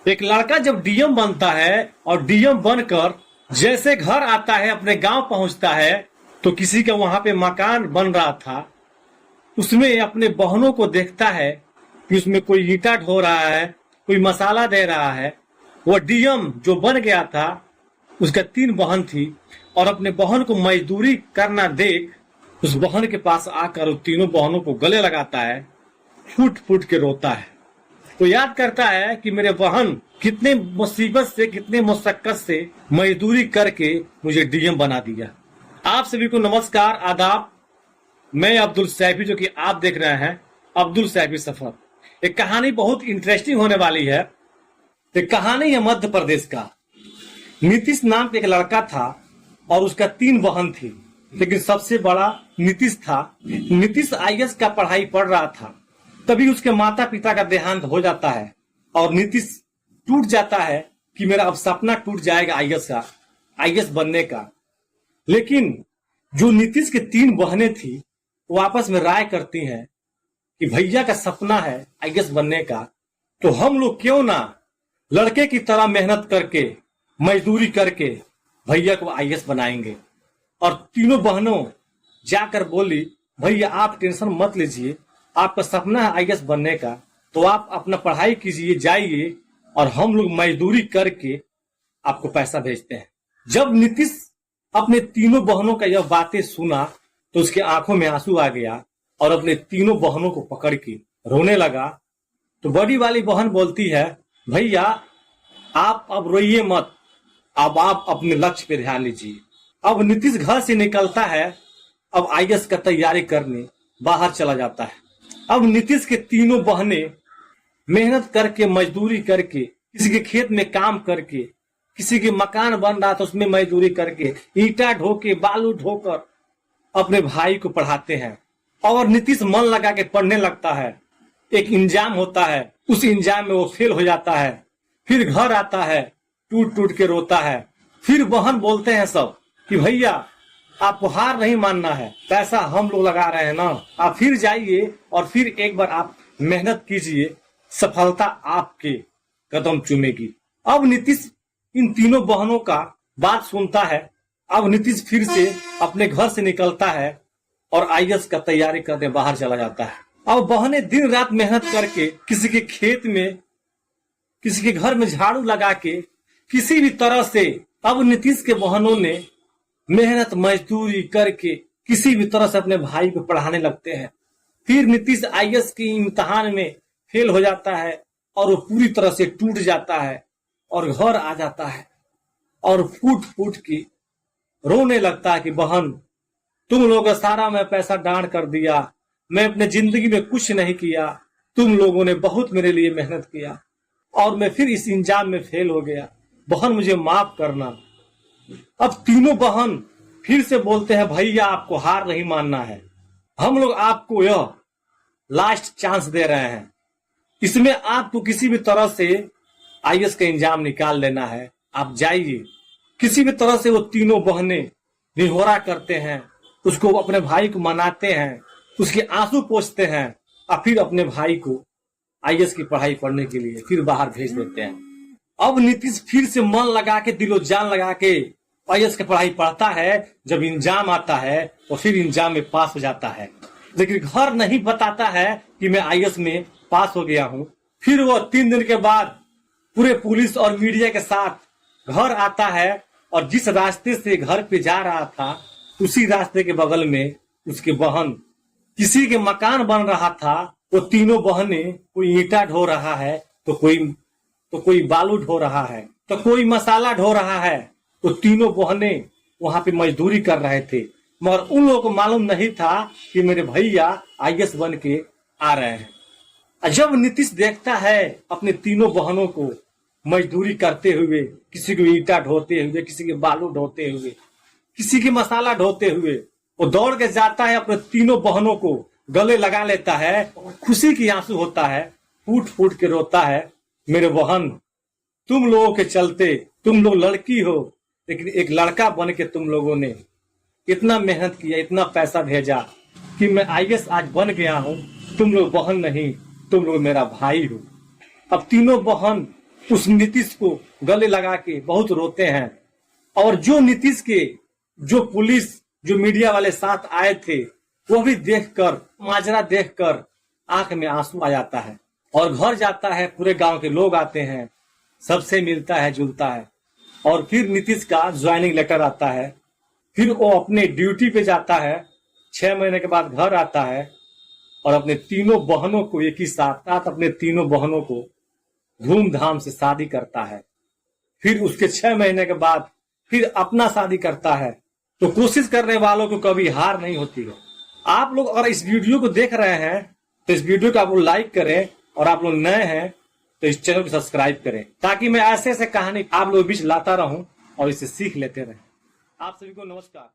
एक लड़का जब डीएम बनता है और डीएम बनकर जैसे घर आता है, अपने गांव पहुंचता है, तो किसी का वहां पे मकान बन रहा था, उसमें अपने बहनों को देखता है कि उसमें कोई ईंटा ढो रहा है, कोई मसाला दे रहा है। वो डीएम जो बन गया था, उसका 3 बहन थी और अपने बहन को मजदूरी करना देख उस बहन के पास आकर उस तीनों बहनों को गले लगाता है, फूट फूट के रोता है। तो याद करता है कि मेरे बहन कितने मुसीबत से, कितने मुशक्कत से मजदूरी करके मुझे डीएम बना दिया। आप सभी को नमस्कार, आदाब। मैं अब्दुल सैफी, जो कि आप देख रहे हैं अब्दुल सैफी सफर। एक कहानी बहुत इंटरेस्टिंग होने वाली है। एक कहानी है मध्य प्रदेश का। नीतीश नाम का एक लड़का था और उसका 3 बहन थी, लेकिन सबसे बड़ा नीतीश था। नीतीश आईएएस का पढ़ाई पढ़ रहा था, तभी उसके माता पिता का देहांत हो जाता है और नीतीश टूट जाता है कि मेरा अब सपना टूट जाएगा आईएएस बनने का। लेकिन जो नीतीश के 3 बहनें थी, वो आपस में राय करती हैं कि भैया का सपना है आईएएस बनने का, तो हम लोग क्यों ना लड़के की तरह मेहनत करके, मजदूरी करके भैया को आईएएस बनाएंगे। और तीनों बहनों जाकर बोली, भैया आप टेंशन मत लीजिए, आपका सपना है आईएएस बनने का, तो आप अपना पढ़ाई कीजिए, जाइए और हम लोग मजदूरी करके आपको पैसा भेजते हैं। जब नीतीश अपने तीनों बहनों का यह बातें सुना तो उसके आंखों में आंसू आ गया और अपने तीनों बहनों को पकड़ के रोने लगा। तो बड़ी वाली बहन बोलती है, भैया आप अब रोइए मत, अब आप अपने लक्ष्य पे ध्यान दीजिए। अब नीतीश घर से निकलता है, अब आईएएस का तैयारी करने बाहर चला जाता है। अब नीतीश के तीनों बहनें मेहनत करके, मजदूरी करके, किसी के खेत में काम करके, किसी के मकान बन रहा था उसमें मजदूरी करके, ईंटा ढो के, बालू ढोकर अपने भाई को पढ़ाते हैं। और नीतीश मन लगा के पढ़ने लगता है। एक एग्जाम होता है, उस एग्जाम में वो फेल हो जाता है। फिर घर आता है, टूट टूट के रोता है। फिर बहन बोलते हैं सब कि भैया आपको हार नहीं मानना है, पैसा हम लोग लगा रहे हैं ना, आप फिर जाइए और फिर एक बार आप मेहनत कीजिए, सफलता आपके कदम चूमेगी। अब नीतीश इन तीनों बहनों का बात सुनता है। अब नीतीश फिर से अपने घर से निकलता है और आईएएस का तैयारी करने बाहर चला जाता है। अब बहनें दिन रात मेहनत करके, किसी के खेत में, किसी के घर में झाड़ू लगा के, किसी भी तरह से अब नीतीश के बहनों ने मेहनत मजदूरी करके किसी भी तरह से अपने भाई को पढ़ाने लगते हैं। फिर नीतीश आईएएस के इम्तिहान में फेल हो जाता है और वो पूरी तरह से टूट जाता है और घर आ जाता है और फूट फूट के रोने लगता है कि बहन तुम लोगों का सारा मैं पैसा दान कर दिया, मैं अपने जिंदगी में कुछ नहीं किया, तुम लोगों ने बहुत मेरे लिए मेहनत किया और मैं फिर इस एग्जाम में फेल हो गया, बहन मुझे माफ करना। अब तीनों बहन फिर से बोलते हैं, भैया आपको हार नहीं मानना है, हम लोग आपको यह लास्ट चांस दे रहे हैं, इसमें आपको किसी भी तरह से आईएएस का एग्जाम निकाल लेना है, आप जाइए। किसी भी तरह से वो तीनों बहनें निहोरा करते हैं, उसको अपने भाई को मनाते हैं, उसके आंसू पोंछते हैं और फिर अपने भाई को आईएएस की पढ़ाई पढ़ने के लिए फिर बाहर भेज देते हैं। अब नीतीश फिर से मन लगा के, दिलो जान लगा के आईएएस की पढ़ाई पढ़ता है। जब एग्जाम आता है तो फिर एग्जाम में पास हो जाता है, लेकिन घर नहीं बताता है कि मैं आईएएस में पास हो गया हूँ। फिर वो 3 दिन के बाद पूरे पुलिस और मीडिया के साथ घर आता है और जिस रास्ते से घर पे जा रहा था उसी रास्ते के बगल में उसके बहन, किसी के मकान बन रहा था, वो तीनों बहनें, कोई ईंटा ढो रहा है, तो कोई बालू ढो रहा है, तो कोई मसाला ढो रहा है। तो तीनों बहनें वहां पे मजदूरी कर रहे थे, मगर उन लोगों को मालूम नहीं था कि मेरे भैया आईएएस बन के आ रहे हैं। जब नीतीश देखता है अपने तीनों बहनों को मजदूरी करते हुए, किसी को ईंटा ढोते हुए, किसी के बालू ढोते हुए, किसी के मसाला ढोते हुए, वो दौड़ के जाता है, अपने तीनों बहनों को गले लगा लेता है, खुशी की आंसू होता है, फूट फूट के रोता है, मेरे बहन तुम लोगों के चलते, तुम लोग लड़की हो लेकिन एक लड़का बन के तुम लोगों ने इतना मेहनत किया, इतना पैसा भेजा कि मैं आईएएस आज बन गया हूँ। तुम लोग बहन नहीं, तुम लोग मेरा भाई हो। अब तीनों बहन उस नीतीश को गले लगा के बहुत रोते हैं। और जो नीतीश के जो पुलिस जो मीडिया वाले साथ आए थे वो भी देखकर माजरा देखकर आंख में आंसू आ जाता है और घर जाता है। पूरे गांव के लोग आते हैं, सबसे मिलता है जुलता है और फिर नीतीश का ज्वाइनिंग लेटर आता है। फिर वो अपने ड्यूटी पे जाता है। 6 महीने के बाद घर आता है और अपने तीनों बहनों को एक ही साथ अपने तीनों बहनों को धूमधाम से शादी करता है। फिर उसके 6 महीने के बाद फिर अपना शादी करता है। तो कोशिश करने वालों को कभी हार नहीं होती है। आप लोग अगर इस वीडियो को देख रहे हैं तो इस वीडियो को आप लोग लाइक करें और आप लोग नए हैं तो इस चैनल को सब्सक्राइब करें ताकि मैं ऐसे ऐसे कहानी आप लोगों के बीच लाता रहूं और इसे सीख लेते रहें। आप सभी को नमस्कार।